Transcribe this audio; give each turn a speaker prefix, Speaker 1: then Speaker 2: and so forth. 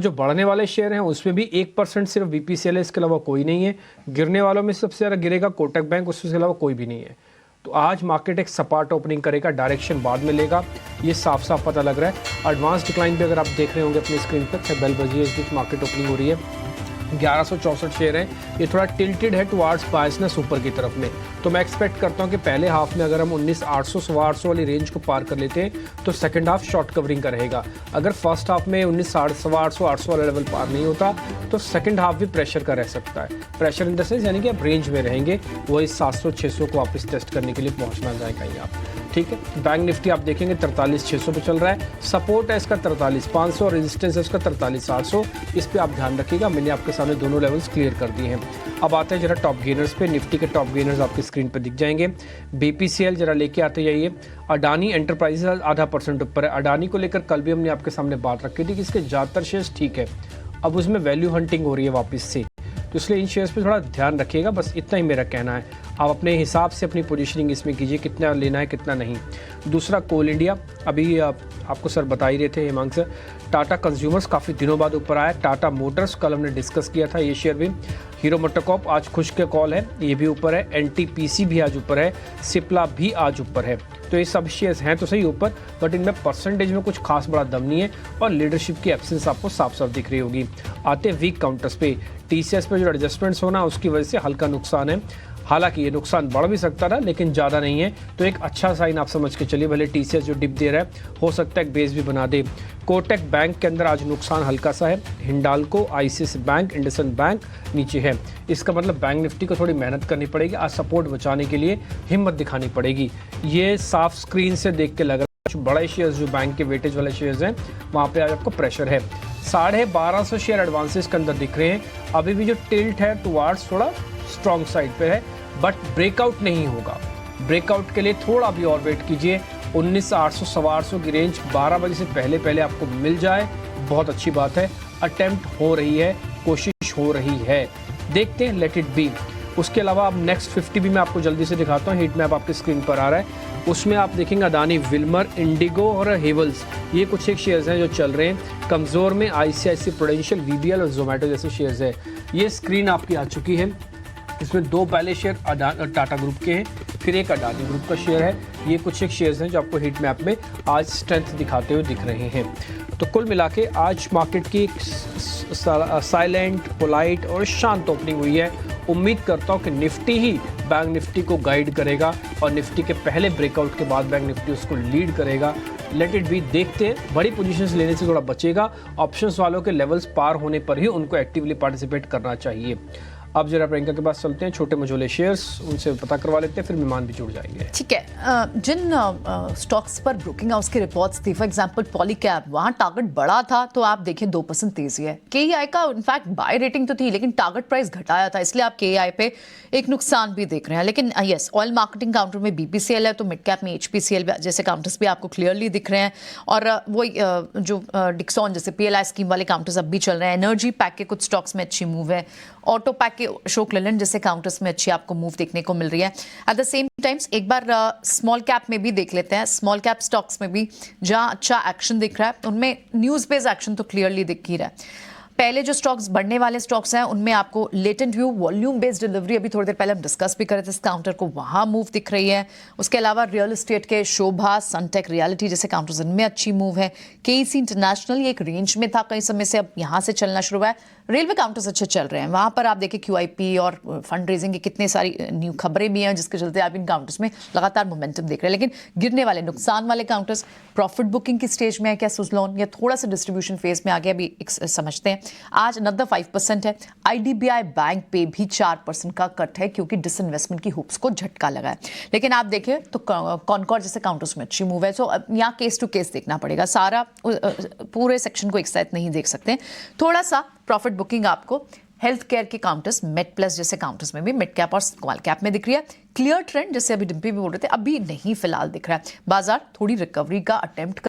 Speaker 1: जो बढ़ने वाले शेयर हैं उसमें भी 1% सिर्फ बीपीसीएल है, इसके अलावा कोई नहीं है। गिरने वालों में सबसे ज़्यादा गिरेगा कोटक बैंक, उसके अलावा कोई भी नहीं है। तो आज मार्केट एक सपाट ओपनिंग करेगा, डायरेक्शन बाद में लेगा, ये साफ साफ पता लग रहा है। एडवांस डिक्लाइन भी अगर आप देख रहे होंगे अपनी स्क्रीन पर, बेल बजी है, इस बीच मार्केट ओपनिंग हो रही है। 1164 शेयर हैं, ये थोड़ा टिल्टेड है टुवार्ड्स बायसनेस ऊपर की तरफ में। तो मैं एक्सपेक्ट करता हूँ कि पहले हाफ में अगर हम 19,800 800 वाली रेंज को पार कर लेते हैं तो सेकंड हाफ शॉर्ट कवरिंग का रहेगा। अगर फर्स्ट हाफ में 19,800 800 वाला लेवल पार नहीं होता तो सेकंड हाफ भी प्रेशर का रह सकता है। प्रेशर इन द सेंस यानी कि आप रेंज में रहेंगे, वही 700-600 को वापस टेस्ट करने के लिए पहुँचना जाए कहीं आप, ठीक है। बैंक निफ्टी आप देखेंगे 43,600 पे चल रहा है, सपोर्ट है इसका 43,500 और रेजिस्टेंस है इसका 43,800। इस पे आप ध्यान रखिएगा, मैंने आपके सामने दोनों लेवल्स क्लियर कर दिए हैं। अब आते हैं जरा टॉप गेनर्स पे। निफ्टी के टॉप गेनर्स आपकी स्क्रीन पे दिख जाएंगे। बीपीसीएल जरा लेके आते जाइए। अडानी एंटरप्राइजेज 0.5% ऊपर है। अडानी को लेकर कल भी हमने आपके सामने बात रखी थी कि इसके ज़्यादातर शेयर्स ठीक है, अब उसमें वैल्यू हंटिंग हो रही है वापस से, तो इसलिए इन शेयर्स पे थोड़ा ध्यान रखिएगा, बस इतना ही मेरा कहना है। आप अपने हिसाब से अपनी पोजीशनिंग इसमें कीजिए, कितना लेना है कितना नहीं। दूसरा कोल इंडिया, अभी आपको सर बता ही रहे थे हिमांक सर। टाटा कंज्यूमर्स काफ़ी दिनों बाद ऊपर आया। टाटा मोटर्स कल हमने डिस्कस किया था, ये शेयर भी। हीरो मोटोकॉर्प आज खुश के कॉल है, ये भी ऊपर है। एनटीपीसी भी आज ऊपर है, सिप्ला भी आज ऊपर है। तो ये सब शेयर्स हैं तो सही ऊपर, बट इनमें परसेंटेज में कुछ खास बड़ा दम नहीं है और लीडरशिप की एब्सेंस आपको साफ साफ दिख रही होगी। आते वीक काउंटर्स पे, टीसीएस पे जो एडजस्टमेंट्स होना उसकी वजह से हल्का नुकसान है। हालांकि ये नुकसान बढ़ भी सकता था लेकिन ज़्यादा नहीं है, तो एक अच्छा साइन आप समझ के चलिए। भले टीसीएस जो डिप दे रहा है हो सकता है एक बेस भी बना दे। कोटक बैंक के अंदर आज नुकसान हल्का सा है। Hindalco, ICICI bank, IndusInd bank नीचे है। इसका मतलब बैंक निफ्टी को थोड़ी मेहनत करनी पड़ेगी, आज सपोर्ट बचाने के लिए हिम्मत दिखानी पड़ेगी। ये साफ स्क्रीन से देख के लग रहा है जो बड़े शेयर्स जो बैंक के वेटेज वाले शेयर्स हैं वहाँ पे आज आपको प्रेशर है। 1250 शेयर एडवांसेस के अंदर दिख रहे हैं। अभी भी जो टिल्ट है टुवार्ड्स थोड़ा स्ट्रॉन्ग साइड पे है, बट ब्रेकआउट नहीं होगा। ब्रेकआउट के लिए थोड़ा भी और वेट कीजिए। 19,800 800 की रेंज 12 बजे से पहले आपको मिल जाए, बहुत अच्छी बात है। अटेम्प्ट हो रही है, कोशिश हो रही है, देखते हैं, लेट इट बी। उसके अलावा अब नेक्स्ट 50 भी मैं आपको जल्दी से दिखाता हूँ। हीट मैप आपकी स्क्रीन पर आ रहा है, उसमें आप देखेंगे अदानी, विल्मर, इंडिगो और हेवल्स, ये कुछ एक शेयर्स हैं जो चल रहे हैं। कमज़ोर में आईसीआईसीआई प्रूडेंशियल, वीबीएल और जोमेटो जैसे शेयर्स है। ये स्क्रीन आपकी आ चुकी है, इसमें दो पहले शेयर टाटा ग्रुप के हैं, फिर एक अडानी ग्रुप का शेयर है। ये कुछ एक शेयर्स हैं जो आपको हीट मैप में आज स्ट्रेंथ दिखाते हुए दिख रहे हैं। तो कुल मिला के आज मार्केट की साइलेंट, पोलाइट और शांत ओपनिंग हुई है। उम्मीद करता हूँ कि निफ्टी ही बैंक निफ्टी को गाइड करेगा और निफ्टी के पहले ब्रेकआउट के बाद बैंक निफ्टी उसको लीड करेगा। लेट इट बी, देखते हैं। बड़ी पोजीशंस लेने से थोड़ा बचेगा। ऑप्शंस वालों के लेवल्स पार होने पर ही उनको एक्टिवली पार्टिसिपेट करना चाहिए। अब जरा प्रियंका के पास चलते हैं, छोटे मझोले शेयर्स उनसे पता करवा लेते हैं, फिर मेहमान भी जुड़ जाएंगे।
Speaker 2: ठीक है। जिन स्टॉक्स पर ब्रोकिंग हाउस की रिपोर्ट्स थी, फॉर एग्जांपल पॉलीकैब, वहाँ टारगेट बड़ा था तो आप देखें 2% तेजी है। केईआई का इनफैक्ट बाय रेटिंग तो थी लेकिन टारगेट प्राइस घटाया था, इसलिए आप केईआई पे एक नुकसान भी देख रहे हैं। लेकिन यस, ऑयल मार्केटिंग काउंटर में बीपीसीएल है, तो मिड कैप में एचपीसीएल जैसे काउंटर्स भी आपको क्लियरली दिख रहे हैं। और वो जो डिक्सॉन जैसे पीएलआई स्कीम वाले काउंटर्स अब भी चल रहे हैं। एनर्जी पैक के कुछ स्टॉक्स में अच्छी मूव है। ऑटो पैक के अशोक लेलैंड जैसे काउंटर्स में अच्छी आपको मूव देखने को मिल रही है। एट द सेम टाइम्स एक बार स्मॉल कैप में भी देख लेते हैं। स्मॉल कैप स्टॉक्स में भी जहां अच्छा एक्शन दिख रहा है उनमें न्यूज़ बेस्ड एक्शन तो क्लियरली दिख ही रहा है। पहले जो स्टॉक्स बढ़ने वाले स्टॉक्स हैं उनमें आपको latent view, volume based delivery, अभी थोड़ी देर पहले हम डिस्कस भी कर रहे थे इस काउंटर को, वहां मूव दिख रही है। उसके अलावा रियल एस्टेट के शोभा, सनटेक, रियलिटी जैसे काउंटर्स, इनमें अच्छी मूव है। केईसी इंटरनेशनल ये एक रेंज में था कई समय से, अब यहां से चलना शुरू हुआ है। रेलवे काउंटर्स अच्छे चल रहे हैं, वहां पर आप देखिए क्यूआईपी और फंड रेजिंग की कितनी सारी न्यू खबरें भी हैं जिसके चलते आप इन काउंटर्स में लगातार मोमेंटम देख रहे हैं। लेकिन गिरने वाले, नुकसान वाले काउंटर्स प्रॉफिट बुकिंग की स्टेज में है क्या सुजलॉन, या थोड़ा सा डिस्ट्रीब्यूशन फेज में आ गया, अभी समझते हैं। आज another 5% है। आईडीबीआई बैंक पे भी 4% का कट है क्योंकि डिसइन्वेस्टमेंट की हुप्स को झटका लगा है। लेकिन आप देखें तो कॉनकॉर्ड जैसे काउंटर्स में अच्छी मूव है। सो यहाँ केस टू केस देखना पड़ेगा, सारा पूरे सेक्शन को एक साथ नहीं देख सकते। थोड़ा सा प्रॉफिट बुकिंग आपको हेल्थ केयर के काउंटर्स, मेड प्लस जैसे काउंटर्स में भी मिड कैप और स्मॉल कैप में दिख रही है। क्लियर ट्रेंड जैसे अभी डिम्पी भी बोल रहे थे, अभी नहीं फिलहाल दिख रहा है। बाजार थोड़ी रिकवरी का अटेम्प्ट